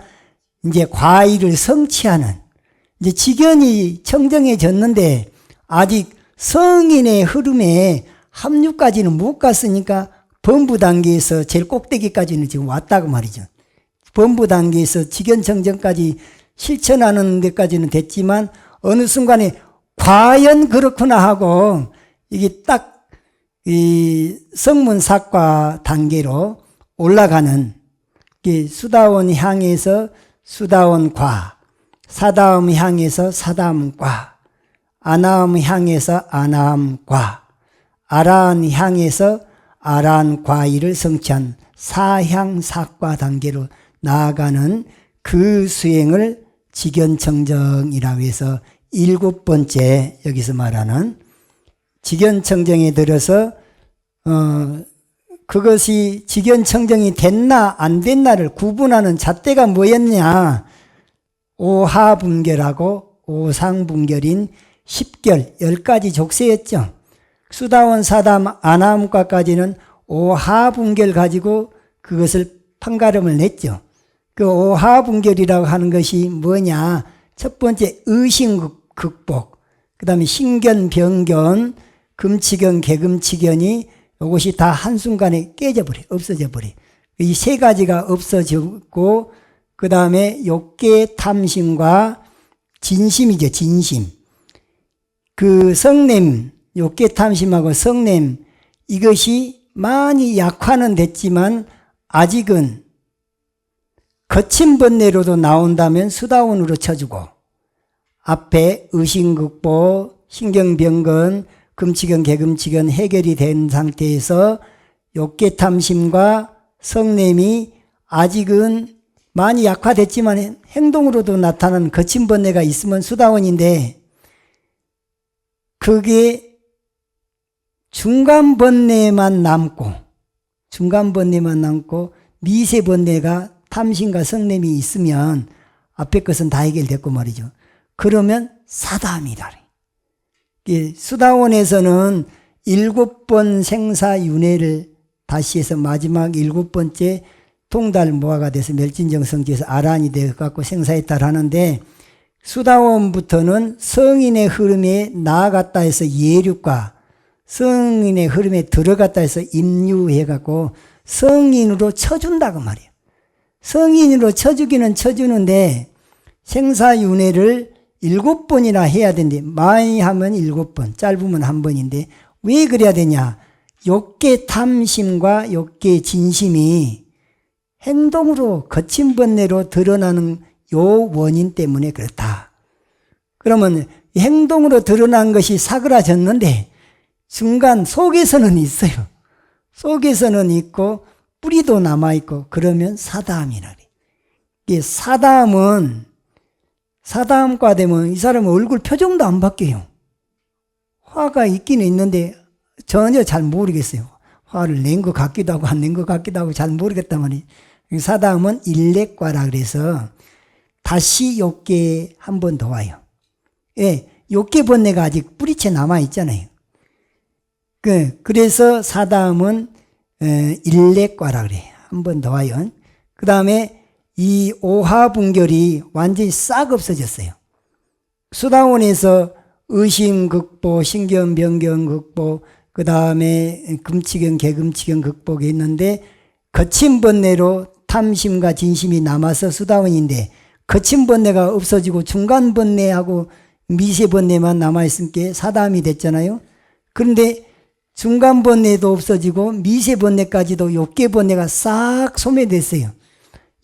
A: 이제 과의를 성취하는 이제 직연이 청정해졌는데 아직 성인의 흐름에 합류까지는 못 갔으니까 범부 단계에서 제일 꼭대기까지는 지금 왔다고 말이죠. 범부 단계에서 직연 청정까지 실천하는 데까지는 됐지만 어느 순간에 과연 그렇구나 하고 이게 딱 이 성문삭과 단계로 올라가는 수다원 향해서 수다원과, 사다음 향해서 사다음과, 아나함 향해서 아나함과, 아라한 향해서 아라한과일을 성취한 사향사과 단계로 나아가는 그 수행을 직연청정이라고 해서 7번째 여기서 말하는 직연청정에 들어서 그것이 직연청정이 됐나 안 됐나를 구분하는 잣대가 뭐였냐? 오하분결하고 오상분결인 10결 10가지 족쇄였죠. 수다원 사담 아나함과까지는 오하분결 가지고 그것을 판가름을 냈죠. 그 오하분결이라고 하는 것이 뭐냐? 첫 번째 의심극복, 그 다음에 신견, 병견, 금치견, 개금치견이 이것이 다 한순간에 깨져버려, 없어져 버려. 이 세 가지가 없어지고, 그 다음에 욕계 탐심과 진심이죠, 진심. 그 성냄, 욕계 탐심하고 성냄, 이것이 많이 약화는 됐지만 아직은 거친 번뇌로도 나온다면 수다원으로 쳐주고, 앞에 의심극복, 신경병건, 금치견, 개금치견 해결이 된 상태에서 욕계 탐심과 성냄이 아직은 많이 약화됐지만 행동으로도 나타나는 거친 번뇌가 있으면 수다원인데, 그게 중간 번뇌만 남고 미세 번뇌가 탐심과 성냄이 있으면 앞에 것은 다 해결됐고 말이죠. 그러면 사다함이다. 수다원에서는 7번 생사윤회를 다시 해서 마지막 7번째 통달무화가 돼서 멸진정성지에서 아란이 되어갖고 생사해탈 하는데, 수다원부터는 성인의 흐름에 나아갔다 해서 예륙과 성인의 흐름에 들어갔다 해서 임유해갖고 성인으로 쳐준다고 말이에요. 성인으로 쳐주기는 쳐주는데 생사윤회를 7번이나 해야 되는데, 많이 하면 7번, 짧으면 1번인데 왜 그래야 되냐? 욕계 탐심과 욕계 진심이 행동으로 거친 번뇌로 드러나는 요 원인 때문에 그렇다. 그러면 행동으로 드러난 것이 사그라졌는데 중간 속에서는 있어요. 속에서는 있고 뿌리도 남아있고, 그러면 사다함이라니. 이게 사다함과 되면 이 사람은 얼굴 표정도 안 바뀌어요. 화가 있기는 있는데 전혀 잘 모르겠어요. 화를 낸 것 같기도 하고 안 낸 것 같기도 하고 잘 모르겠단 말이에요. 사다함은 일렉과라 그래서 다시 욕계에 한 번 더 와요. 예, 욕계 번뇌가 아직 뿌리채 남아있잖아요. 그래서 사다함은 일렉과라 그래요. 한 번 더 와요. 그 다음에 이 오하분결이 완전히 싹 없어졌어요. 수다원에서 의심 극복, 신견, 병견 극복, 그 다음에 금치견, 개금치견 극복이 있는데, 거친 번뇌로 탐심과 진심이 남아서 수다원인데, 거친 번뇌가 없어지고 중간 번뇌하고 미세 번뇌만 남아있으니까 사다함이 됐잖아요. 그런데 중간 번뇌도 없어지고 미세 번뇌까지도 욕계 번뇌가 싹 소멸됐어요.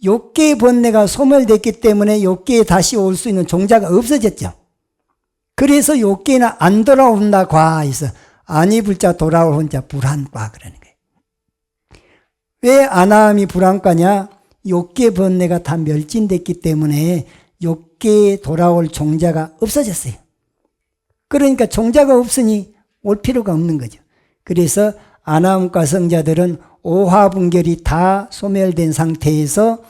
A: 욕계 번뇌가 소멸됐기 때문에 욕계에 다시 올 수 있는 종자가 없어졌죠. 그래서 욕계는 안 돌아온다 과에서 아니 불자 돌아올 혼자 불한과 그러는 거예요. 왜 아나함이 불한과냐? 욕계 번뇌가 다 멸진됐기 때문에 욕계에 돌아올 종자가 없어졌어요. 그러니까 종자가 없으니 올 필요가 없는 거죠. 그래서 아나함과 성자들은 오화분결이 다 소멸된 상태에서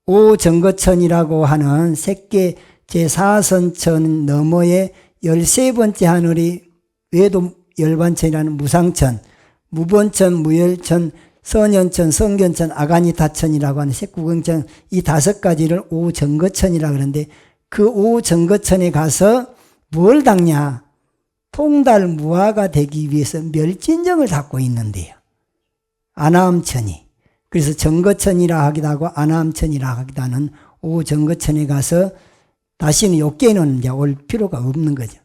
A: 오정거천이라고 하는 색계 제4선천 너머의 13번째 하늘이 외도 열반천이라는 무상천, 무본천, 무열천, 선연천, 성견천, 아가니타천이라고 하는 색구경천, 이 5가지를 오정거천이라고 그러는데, 그 오정거천에 가서 뭘 닦냐? 통달무화가 되기 위해서 멸진정을 닦고 있는데요. 아나함천이. 그래서 정거천이라 하기도 하고 아나함천이라 하기도 하는 오정거천에 가서 다시는 욕계는 이제 올 필요가 없는 거죠.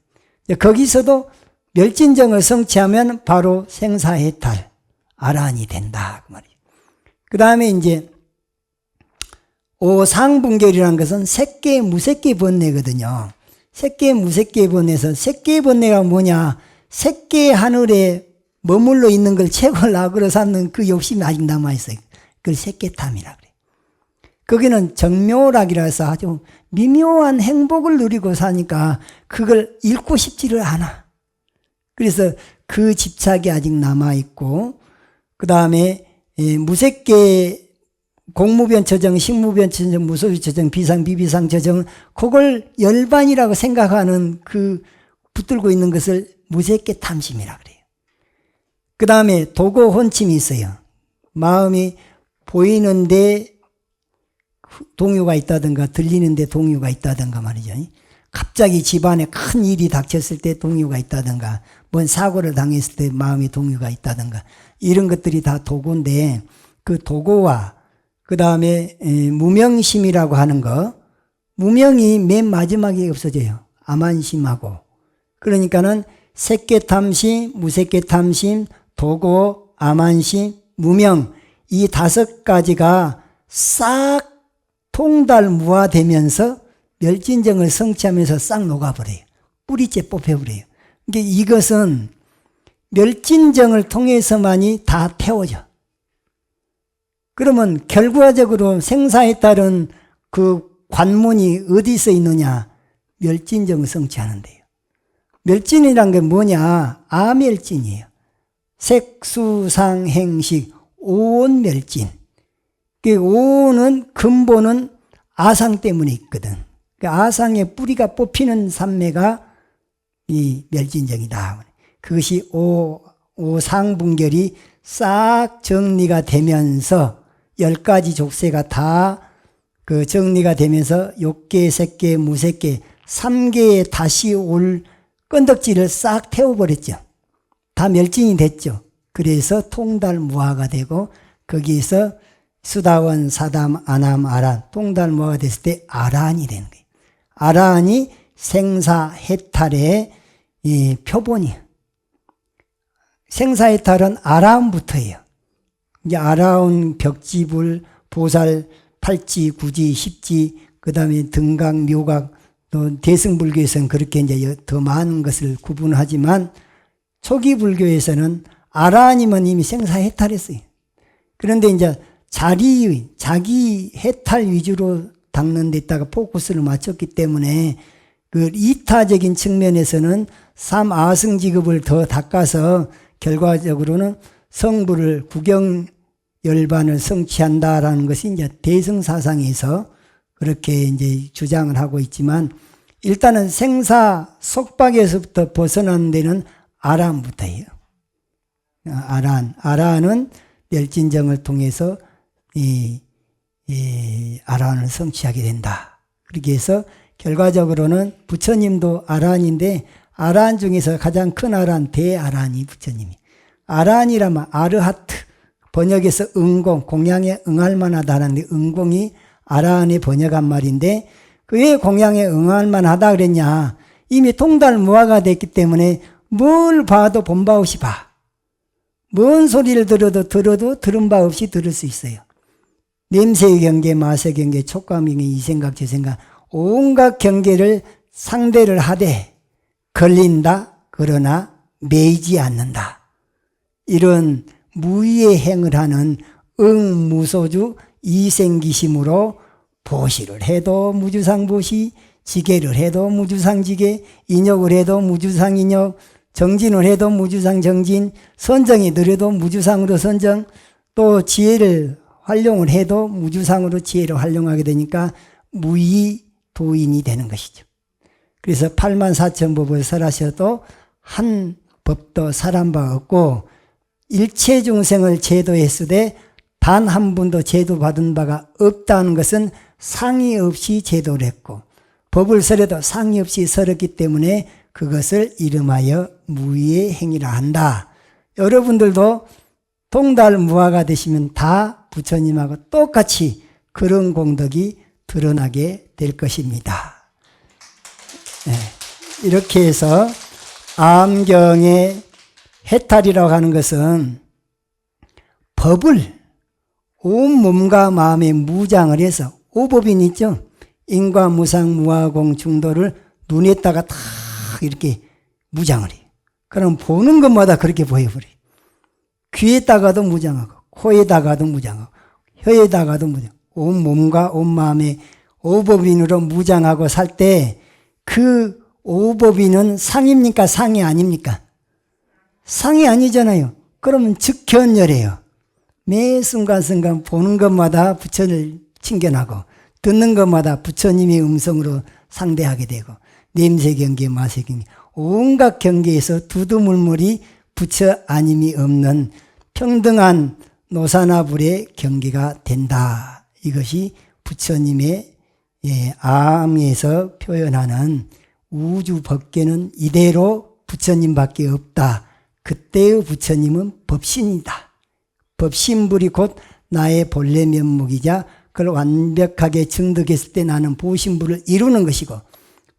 A: 거기서도 멸진정을 성취하면 바로 생사해탈, 아란이 된다. 그 말이에요. 그 다음에 이제 오상분결이라는 것은 색계 무색계 번뇌거든요. 색계 무색계 번뇌에서 색계 번뇌가 뭐냐? 색계 하늘에 머물러 있는 걸 최고를 악으로 삼는 그 욕심이 아직 남아있어요. 그걸 색계탐이라 그래요. 거기는 정묘락이라 해서 아주 미묘한 행복을 누리고 사니까 그걸 잃고 싶지를 않아. 그래서 그 집착이 아직 남아있고, 그 다음에 무색계 공무변처정, 식무변처정, 무소유처정, 비상, 비비상처정, 그걸 열반이라고 생각하는 그 붙들고 있는 것을 무색계 탐심이라 그래요. 그 다음에 도고혼침이 있어요. 마음이 보이는데 동요가 있다든가 들리는데 동요가 있다든가 말이죠. 갑자기 집안에 큰 일이 닥쳤을 때 동요가 있다든가, 뭔 사고를 당했을 때 마음에 동요가 있다든가, 이런 것들이 다 도고인데, 그 도고와 그 다음에 무명심이라고 하는 거, 무명이 맨 마지막에 없어져요. 아만심하고. 그러니까는 색계탐심, 무색계탐심, 도고, 아만심, 무명, 이 5가지가 싹 통달무화되면서 멸진정을 성취하면서 싹 녹아버려요. 뿌리째 뽑혀버려요. 그러니까 이것은 멸진정을 통해서만이 다 태워져. 그러면 결과적으로 생사에 따른 그 관문이 어디서 있느냐? 멸진정을 성취하는데요. 멸진이란 게 뭐냐? 아멸진이에요. 색수상행식 오온멸진. 그 오온은 근본은 아상 때문에 있거든. 그 아상의 뿌리가 뽑히는 산매가 이 멸진정이다. 그것이 오상분결이 싹 정리가 되면서 10가지 족쇄가 다 그 정리가 되면서 욕계, 색계, 무색계 3계에 다시 올 건덕지를 싹 태워버렸죠. 다 멸진이 됐죠. 그래서 통달무화가 되고 거기에서 수다원, 사담, 아남, 아란, 통달무화가 됐을 때 아란이 되는 거예요. 아란이 생사해탈의 이 표본이에요. 생사해탈은 아라운부터예요. 이제 아라운, 벽지불, 보살, 팔지, 구지, 십지, 그 다음에 등각, 묘각, 또 대승불교에서는 그렇게 이제 더 많은 것을 구분하지만 초기 불교에서는 아라니면 이미 생사해탈했어요. 그런데 이제 자기 해탈 위주로 닦는 데다가 포커스를 맞췄기 때문에 그 이타적인 측면에서는 삼아승지급을 더 닦아서 결과적으로는 성불을 구경열반을 성취한다라는 것이 이제 대승사상에서 그렇게 이제 주장을 하고 있지만, 일단은 생사 속박에서부터 벗어나는 데는 아란부터예요. 아란은 멸진정을 통해서 이 아란을 성취하게 된다. 그렇게 해서 결과적으로는 부처님도 아란인데, 아란 중에서 가장 큰 아란, 대아란이 부처님이. 아란이라면 아르하트, 번역에서 응공, 공양에 응할 만하다는데 응공이 아란에 번역한 말인데, 왜 공양에 응할 만하다 그랬냐? 이미 통달무화가 됐기 때문에 뭘 봐도 본바 없이 봐. 뭔 소리를 들어도 들은 바 없이 들을 수 있어요. 냄새의 경계, 맛의 경계, 촉감의 경계, 이 생각, 저 생각, 온갖 경계를 상대를 하되 걸린다, 그러나 매이지 않는다. 이런 무의의 행을 하는 응무소주 이생기심으로 보시를 해도 무주상보시, 지계를 해도 무주상지계, 인욕을 해도 무주상인욕, 정진을 해도 무주상정진, 선정이 들여도 무주상으로 선정, 또 지혜를 활용을 해도 무주상으로 지혜를 활용하게 되니까 무의도인이 되는 것이죠. 그래서 84,000법을 설하셔도 한 법도 설한 바 없고, 일체 중생을 제도했으되 단 한 분도 제도받은 바가 없다는 것은 상의 없이 제도를 했고, 법을 설해도 상의 없이 설했기 때문에 그것을 이름하여 무의의 행위라 한다. 여러분들도 통달무화가 되시면 다 부처님하고 똑같이 그런 공덕이 드러나게 될 것입니다. 네. 이렇게 해서 암경의 해탈이라고 하는 것은 법을 온 몸과 마음에 무장을 해서 오법인 있죠? 인과 무상 무화공 중도를 눈에다가 다 이렇게 무장을 해요. 그럼 보는 것마다 그렇게 보여버려요. 귀에다가도 무장하고, 코에다가도 무장하고, 혀에다가도 무장, 온 몸과 온 마음에 오법인으로 무장하고 살 때 그 오법인은 상입니까? 상이 아닙니까? 상이 아니잖아요. 그러면 즉현열이에요. 매 순간순간 보는 것마다 부처를 칭견하고 듣는 것마다 부처님의 음성으로 상대하게 되고 냄새 경계, 맛의 경계, 온갖 경계에서 두두물물이 부처 아님이 없는 평등한 노사나불의 경계가 된다. 이것이 부처님의 암에서 표현하는 우주 법계는 이대로 부처님밖에 없다. 그때의 부처님은 법신이다. 법신불이 곧 나의 본래 면목이자 그걸 완벽하게 증득했을 때 나는 보신불을 이루는 것이고,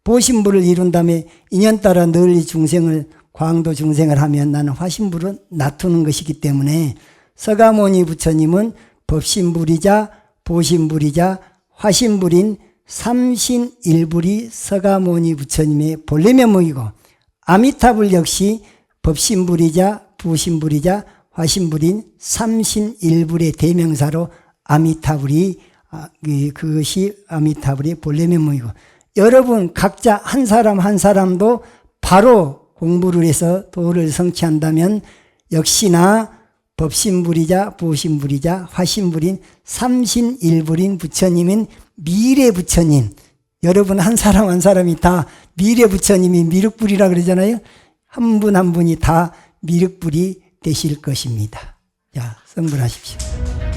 A: 보신불을 이룬 다음에 인연 따라 널리 중생을 광도 중생을 하면 나는 화신불을 놔두는 것이기 때문에 서가모니 부처님은 법신불이자 보신불이자 화신불인 삼신일불이 서가모니 부처님의 본래 면목이고, 아미타불 역시 법신불이자 부신불이자 화신불인 삼신일불의 대명사로 아미타불이 그것이 아미타불의 본래 면목이고, 여러분 각자 한 사람 한 사람도 바로 공부를 해서 도를 성취한다면 역시나 법신불이자 부신불이자 화신불인 삼신일불인 부처님인 미래 부처님, 여러분 한 사람 한 사람이 다 미래 부처님이 미륵불이라 그러잖아요. 한 분 한 분이 다 미륵불이 되실 것입니다. 자, 성불하십시오.